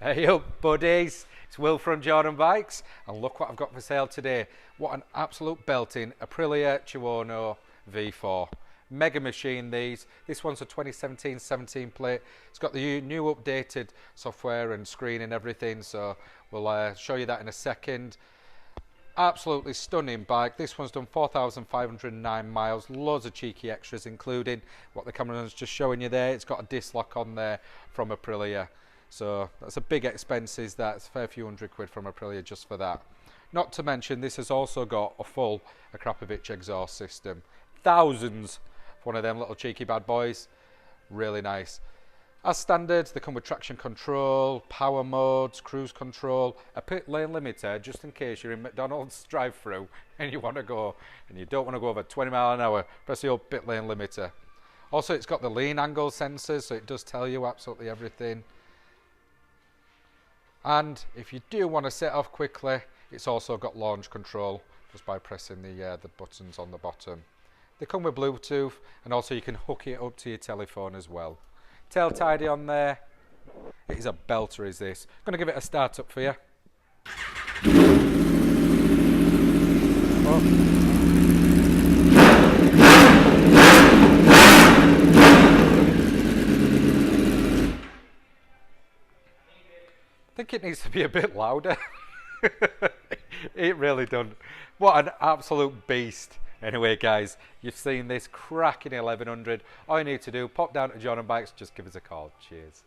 Hey up buddies, it's Will from Jordan Bikes and look what I've got for sale today. What an absolute belting Aprilia Tuono V4. Mega machine these. This one's a 2017 plate. It's got the new updated software and screen and everything, so we'll show you that in a second. Absolutely stunning bike. This one's done 4,509 miles, loads of cheeky extras including what the camera's just showing you there. It's got a disc lock on there from Aprilia. So that's a big expenses, that's a fair few £100 from Aprilia just for that. Not to mention this has also got a full Akrapovic exhaust system. Thousands for one of them little cheeky bad boys. Really nice. As standard, they come with traction control, power modes, cruise control, a pit lane limiter just in case you're in McDonald's drive-through and you want to go and you don't want to go over 20 miles an hour, press the old pit lane limiter. Also it's got the lean angle sensors, so it does tell you absolutely everything. And if you do want to set off quickly, it's also got launch control just by pressing the buttons on the bottom. They come with Bluetooth, and also you can hook it up to your telephone as well. Tail tidy on there. It is a belter, is this. I'm going to give it a start up for you. Oh. I think it needs to be a bit louder. It really doesn't. What an absolute beast. Anyway guys, you've seen this cracking 1100. All you need to do, pop down to Jordan Bikes, just give us a call. Cheers.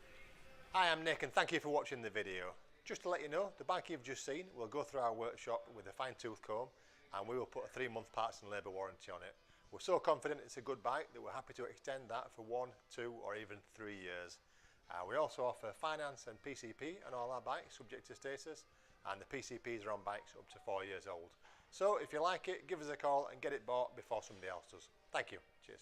Hi, I'm Nick and thank you for watching the video. Just to let you know, the bike you've just seen will go through our workshop with a fine tooth comb and we will put a 3-month parts and labour warranty on it. We're so confident it's a good bike that we're happy to extend that for 1, 2 or even 3 years. We also offer finance and PCP on all our bikes subject to status, and the PCPs are on bikes up to 4 years old. So if you like it, give us a call and get it bought before somebody else does. Thank you. Cheers.